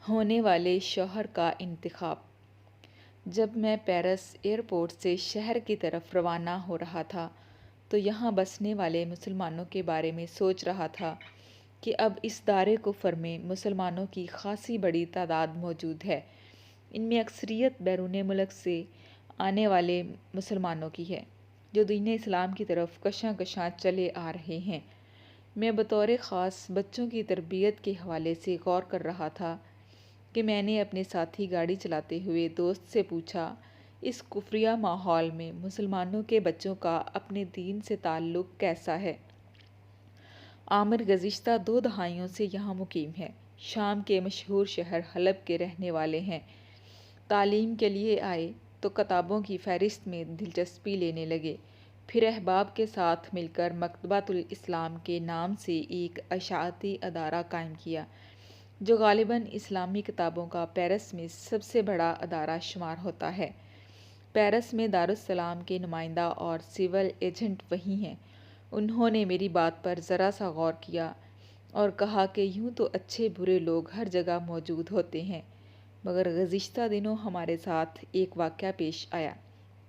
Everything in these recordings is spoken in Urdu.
ہونے والے شوہر کا انتخاب۔ جب میں پیرس ایئرپورٹ سے شہر کی طرف روانہ ہو رہا تھا تو یہاں بسنے والے مسلمانوں کے بارے میں سوچ رہا تھا کہ اب اس دارِ کفر میں مسلمانوں کی خاصی بڑی تعداد موجود ہے۔ ان میں اکثریت بیرون ملک سے آنے والے مسلمانوں کی ہے جو دین اسلام کی طرف کشاں کشاں چلے آ رہے ہیں۔ میں بطور خاص بچوں کی تربیت کے حوالے سے غور کر رہا تھا کہ میں نے اپنے ساتھی گاڑی چلاتے ہوئے دوست سے پوچھا، اس کفریہ ماحول میں مسلمانوں کے بچوں کا اپنے دین سے تعلق کیسا ہے؟ عامر گزشتہ 2 دہائیوں سے یہاں مقیم ہے۔ شام کے مشہور شہر حلب کے رہنے والے ہیں۔ تعلیم کے لیے آئے تو کتابوں کی فہرست میں دلچسپی لینے لگے، پھر احباب کے ساتھ مل کر مکتبۃ الاسلام کے نام سے ایک اشاعتی ادارہ قائم کیا جو غالباً اسلامی کتابوں کا پیرس میں سب سے بڑا ادارہ شمار ہوتا ہے۔ پیرس میں دارالسلام کے نمائندہ اور سول ایجنٹ وہی ہیں۔ انہوں نے میری بات پر ذرا سا غور کیا اور کہا کہ یوں تو اچھے برے لوگ ہر جگہ موجود ہوتے ہیں، مگر گزشتہ دنوں ہمارے ساتھ ایک واقعہ پیش آیا۔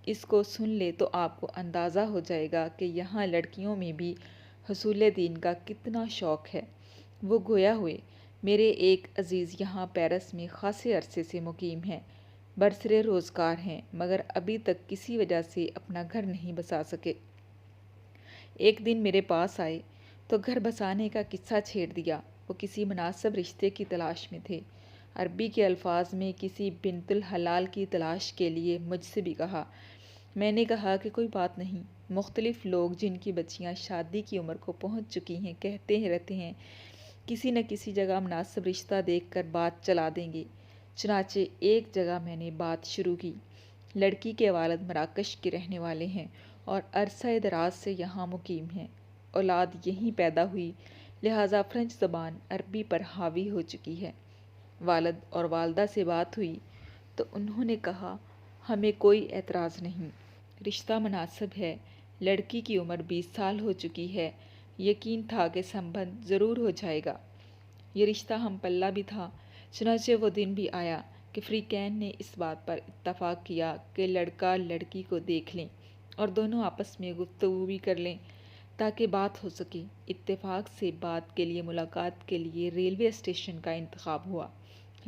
اس کو سن لے تو آپ کو اندازہ ہو جائے گا کہ یہاں لڑکیوں میں بھی حصول دین کا کتنا شوق ہے۔ وہ گویا ہوئے، میرے ایک عزیز یہاں پیرس میں خاصے عرصے سے مقیم ہیں، برسر روزگار ہیں، مگر ابھی تک کسی وجہ سے اپنا گھر نہیں بسا سکے۔ ایک دن میرے پاس آئے تو گھر بسانے کا قصہ چھیڑ دیا۔ وہ کسی مناسب رشتے کی تلاش میں تھے۔ عربی کے الفاظ میں کسی بنت الحلال کی تلاش کے لیے مجھ سے بھی کہا۔ میں نے کہا کہ کوئی بات نہیں، مختلف لوگ جن کی بچیاں شادی کی عمر کو پہنچ چکی ہیں کہتے رہتے ہیں کسی نہ کسی جگہ مناسب رشتہ دیکھ کر بات چلا دیں گے۔ چنانچہ ایک جگہ میں نے بات شروع کی۔ لڑکی کے والد مراکش کے رہنے والے ہیں اور عرصہ دراز سے یہاں مقیم ہیں۔ اولاد یہیں پیدا ہوئی، لہٰذا فرینچ زبان عربی پر حاوی ہو چکی ہے۔ والد اور والدہ سے بات ہوئی تو انہوں نے کہا، ہمیں کوئی اعتراض نہیں، رشتہ مناسب ہے، لڑکی کی عمر 20 سال ہو چکی ہے، یقین تھا کہ سنبندھ ضرور ہو جائے گا۔ یہ رشتہ ہم پلہ بھی تھا۔ چنانچہ وہ دن بھی آیا کہ فریقین نے اس بات پر اتفاق کیا کہ لڑکا لڑکی کو دیکھ لیں اور دونوں آپس میں گفتگو بھی کر لیں تاکہ بات ہو سکے۔ اتفاق سے بات کے لیے ملاقات کے لیے ریلوے اسٹیشن کا انتخاب ہوا۔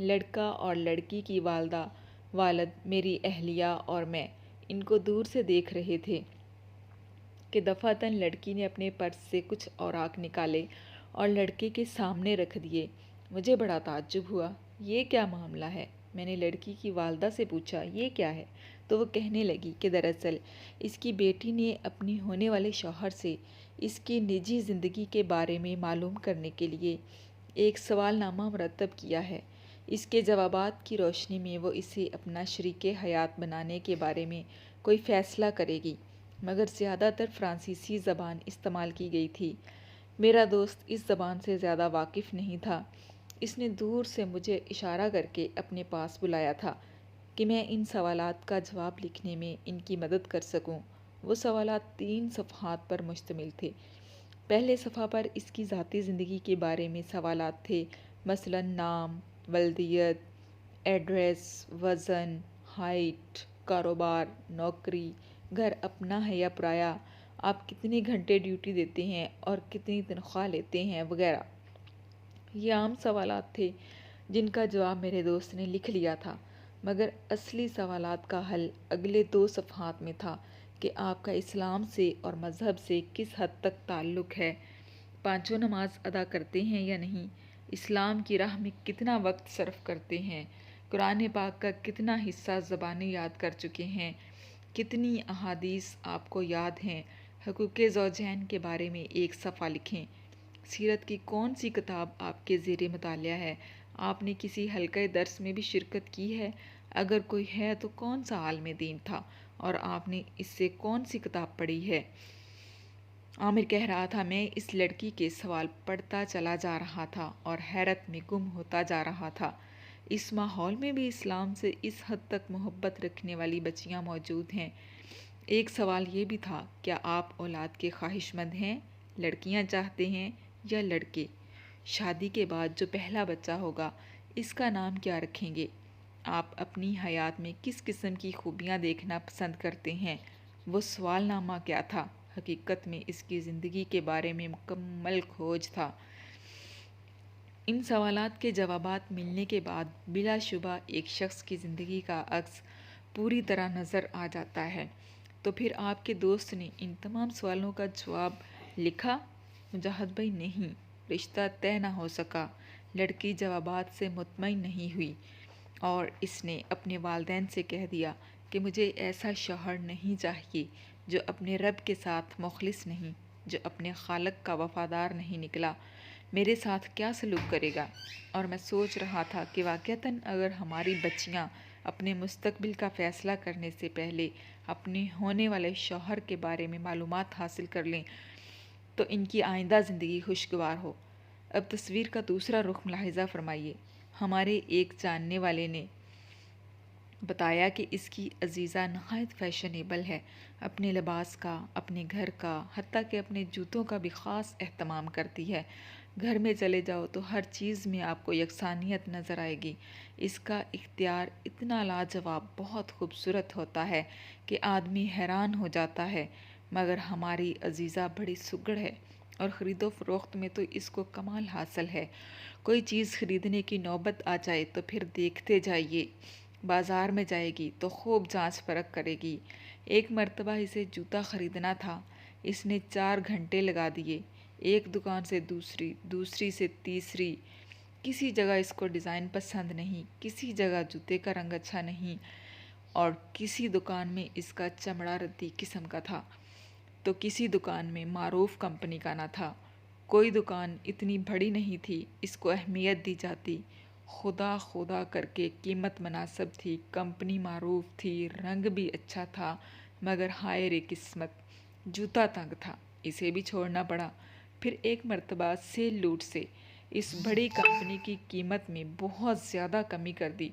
لڑکا اور لڑکی کی والدہ، والد، میری اہلیہ اور میں ان کو دور سے دیکھ رہے تھے کہ دفعتاً لڑکی نے اپنے پرس سے کچھ اوراق نکالے اور لڑکے کے سامنے رکھ دیے۔ مجھے بڑا تعجب ہوا۔ یہ کیا معاملہ ہے؟ میں نے لڑکی کی والدہ سے پوچھا، یہ کیا ہے؟ تو وہ کہنے لگی کہ دراصل اس کی بیٹی نے اپنی ہونے والے شوہر سے اس کی نجی زندگی کے بارے میں معلوم کرنے کے لیے ایک سوال نامہ مرتب کیا ہے۔ اس کے جوابات کی روشنی میں وہ اسے اپنا شریک حیات بنانے کے بارے میں کوئی فیصلہ کرے گی، مگر زیادہ تر فرانسیسی زبان استعمال کی گئی تھی۔ میرا دوست اس زبان سے زیادہ واقف نہیں تھا۔ اس نے دور سے مجھے اشارہ کر کے اپنے پاس بلایا تھا کہ میں ان سوالات کا جواب لکھنے میں ان کی مدد کر سکوں۔ وہ سوالات 3 صفحات پر مشتمل تھے۔ پہلے صفحہ پر اس کی ذاتی زندگی کے بارے میں سوالات تھے، مثلاً نام، والدیت، ایڈریس، وزن، ہائٹ، کاروبار، نوکری، گھر اپنا ہے یا پرایا، آپ کتنے گھنٹے ڈیوٹی دیتے ہیں اور کتنی تنخواہ لیتے ہیں، وغیرہ۔ یہ عام سوالات تھے جن کا جواب میرے دوست نے لکھ لیا تھا، مگر اصلی سوالات کا حل اگلے 2 صفحات میں تھا کہ آپ کا اسلام سے اور مذہب سے کس حد تک تعلق ہے، 5 نماز ادا کرتے ہیں یا نہیں، اسلام کی راہ میں کتنا وقت صرف کرتے ہیں، قرآن پاک کا کتنا حصہ زبانی یاد کر چکے ہیں، کتنی احادیث آپ کو یاد ہیں، حقوق زوجین کے بارے میں 1 صفحہ لکھیں، سیرت کی کون سی کتاب آپ کے زیر مطالعہ ہے، آپ نے کسی حلقہ درس میں بھی شرکت کی ہے، اگر کوئی ہے تو کون سا عالم دین تھا اور آپ نے اس سے کون سی کتاب پڑھی ہے۔ عامر کہہ رہا تھا، میں اس لڑکی کے سوال پڑھتا چلا جا رہا تھا اور حیرت میں گم ہوتا جا رہا تھا۔ اس ماحول میں بھی اسلام سے اس حد تک محبت رکھنے والی بچیاں موجود ہیں۔ ایک سوال یہ بھی تھا، کیا آپ اولاد کے خواہش مند ہیں؟ لڑکیاں چاہتے ہیں یا لڑکے؟ شادی کے بعد جو پہلا بچہ ہوگا اس کا نام کیا رکھیں گے؟ آپ اپنی حیات میں کس قسم کی خوبیاں دیکھنا پسند کرتے ہیں؟ وہ سوال نامہ کیا تھا؟ حقیقت میں اس کی زندگی کے بارے میں مکمل کھوج تھا۔ ان سوالات کے جوابات ملنے کے بعد بلا شبہ ایک شخص کی زندگی کا عکس پوری طرح نظر آ جاتا ہے۔ تو پھر آپ کے دوست نے ان تمام سوالوں کا جواب لکھا؟ مجاہد بھائی نہیں، رشتہ طے نہ ہو سکا۔ لڑکی جوابات سے مطمئن نہیں ہوئی اور اس نے اپنے والدین سے کہہ دیا کہ مجھے ایسا شوہر نہیں چاہیے جو اپنے رب کے ساتھ مخلص نہیں، جو اپنے خالق کا وفادار نہیں نکلا، میرے ساتھ کیا سلوک کرے گا؟ اور میں سوچ رہا تھا کہ واقعتاً اگر ہماری بچیاں اپنے مستقبل کا فیصلہ کرنے سے پہلے اپنے ہونے والے شوہر کے بارے میں معلومات حاصل کر لیں تو ان کی آئندہ زندگی خوشگوار ہو۔ اب تصویر کا دوسرا رخ ملاحظہ فرمائیے۔ ہمارے ایک جاننے والے نے بتایا کہ اس کی عزیزہ نہایت فیشنیبل ہے، اپنے لباس کا، اپنے گھر کا، حتیٰ کہ اپنے جوتوں کا بھی خاص اہتمام کرتی ہے۔ گھر میں چلے جاؤ تو ہر چیز میں آپ کو یکسانیت نظر آئے گی۔ اس کا اختیار اتنا لاجواب، بہت خوبصورت ہوتا ہے کہ آدمی حیران ہو جاتا ہے، مگر ہماری عزیزہ بڑی سگڑ ہے اور خرید و فروخت میں تو اس کو کمال حاصل ہے۔ کوئی چیز خریدنے کی نوبت آ جائے تو پھر دیکھتے جائیے، بازار میں جائے گی تو خوب جانچ پرکھ کرے گی۔ ایک مرتبہ اسے جوتا خریدنا تھا، اس نے 4 گھنٹے لگا دیے، ایک دکان سے دوسری، دوسری سے تیسری۔ کسی جگہ اس کو ڈیزائن پسند نہیں، کسی جگہ جوتے کا رنگ اچھا نہیں، اور کسی دکان میں اس کا چمڑا ردی قسم کا تھا تو کسی دکان میں معروف کمپنی کا نہ تھا۔ کوئی دکان اتنی بڑی نہیں تھی اس کو اہمیت دی جاتی۔ خدا خدا کر کے قیمت مناسب تھی، کمپنی معروف تھی، رنگ بھی اچھا تھا، مگر ہائے رے قسمت، جوتا تنگ تھا، اسے بھی چھوڑنا پڑا۔ پھر ایک مرتبہ سیل لوٹ سے اس بڑی کمپنی کی قیمت میں بہت زیادہ کمی کر دی۔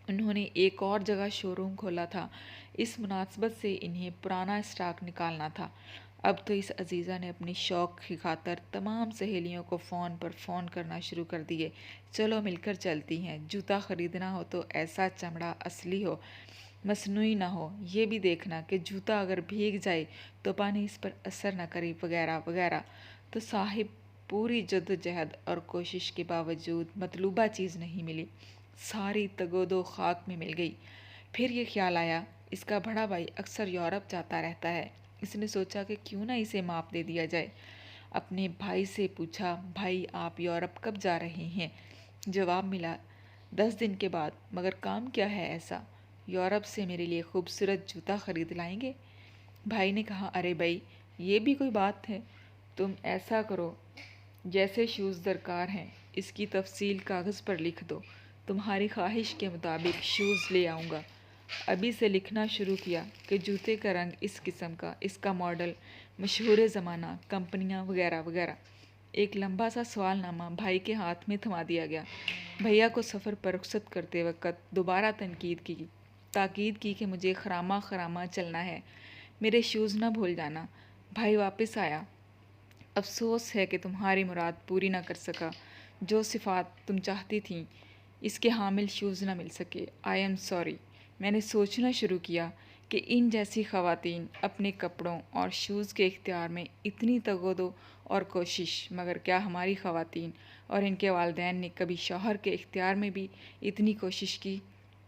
انہوں نے ایک اور جگہ شو روم کھولا تھا، اس مناسبت سے انہیں پرانا اسٹاک نکالنا تھا۔ اب تو اس عزیزہ نے اپنی شوق کی خاطر تمام سہیلیوں کو فون پر فون کرنا شروع کر دیے، چلو مل کر چلتی ہیں، جوتا خریدنا ہو تو ایسا چمڑا اصلی ہو، مصنوعی نہ ہو، یہ بھی دیکھنا کہ جوتا اگر بھیگ جائے تو پانی اس پر اثر نہ کرے، وغیرہ وغیرہ۔ تو صاحب پوری جدوجہد اور کوشش کے باوجود مطلوبہ چیز نہیں ملی، ساری تگودو خاک میں مل گئی۔ پھر یہ خیال آیا، اس کا بڑا بھائی اکثر یورپ جاتا رہتا ہے، اس نے سوچا کہ کیوں نہ اسے ماپ دے دیا جائے۔ اپنے بھائی سے پوچھا، بھائی آپ یورپ کب جا رہے ہیں؟ جواب ملا، 10 دن کے بعد۔ مگر کام کیا ہے ایسا؟ یورپ سے میرے لیے خوبصورت جوتا خرید لائیں گے؟ بھائی نے کہا، ارے بھائی یہ بھی کوئی بات ہے، تم ایسا کرو، جیسے شوز درکار ہیں اس کی تفصیل کاغذ پر لکھ دو، تمہاری خواہش کے مطابق شوز لے آؤں گا۔ ابھی سے لکھنا شروع کیا کہ جوتے کا رنگ اس قسم کا، اس کا ماڈل، مشہور زمانہ، کمپنیاں وغیرہ وغیرہ۔ ایک لمبا سا سوال نامہ بھائی کے ہاتھ میں تھما دیا گیا۔ بھیا کو سفر پر رخصت کرتے وقت دوبارہ تاکید کی کہ مجھے خراما خراما چلنا ہے، میرے شوز نہ بھول جانا۔ بھائی واپس آیا، افسوس ہے کہ تمہاری مراد پوری نہ کر سکا، جو صفات تم چاہتی تھیں اس کے حامل شوز نہ مل سکے، آئی ایم سوری۔ میں نے سوچنا شروع کیا کہ ان جیسی خواتین اپنے کپڑوں اور شوز کے اختیار میں اتنی تگودو اور کوشش، مگر کیا ہماری خواتین اور ان کے والدین نے کبھی شوہر کے اختیار میں بھی اتنی کوشش کی؟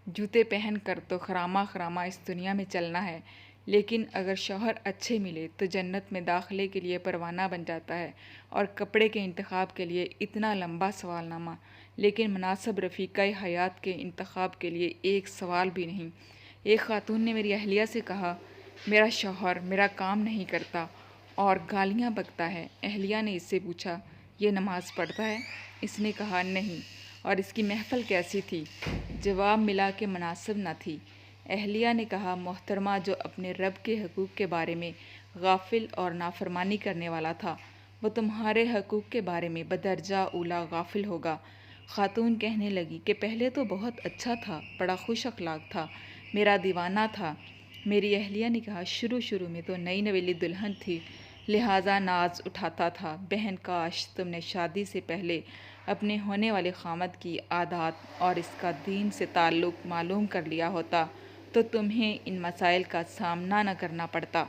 جوتے پہن کر تو خراما خراما اس دنیا میں چلنا ہے، لیکن اگر شوہر اچھے ملے تو جنت میں داخلے کے لیے پروانہ بن جاتا ہے۔ اور کپڑے کے انتخاب کے لیے اتنا لمبا سوال نامہ، لیکن مناسب رفیقہ حیات کے انتخاب کے لیے ایک سوال بھی نہیں۔ ایک خاتون نے میری اہلیہ سے کہا، میرا شوہر میرا کام نہیں کرتا اور گالیاں بکتا ہے۔ اہلیہ نے اس سے پوچھا، یہ نماز پڑھتا ہے؟ اس نے کہا، نہیں۔ اور اس کی محفل کیسی تھی؟ جواب ملا کہ مناسب نہ تھی۔ اہلیہ نے کہا، محترمہ جو اپنے رب کے حقوق کے بارے میں غافل اور نافرمانی کرنے والا تھا، وہ تمہارے حقوق کے بارے میں بدرجہ اولیٰ غافل ہوگا۔ خاتون کہنے لگی کہ پہلے تو بہت اچھا تھا، بڑا خوش اخلاق تھا، میرا دیوانہ تھا۔ میری اہلیہ نے کہا، شروع میں تو نئی نویلی دلہن تھی، لہٰذا ناز اٹھاتا تھا، بہن کاش تم نے شادی سے پہلے اپنے ہونے والے خامد کی عادات اور اس کا دین سے تعلق معلوم کر لیا ہوتا تو تمہیں ان مسائل کا سامنا نہ کرنا پڑتا۔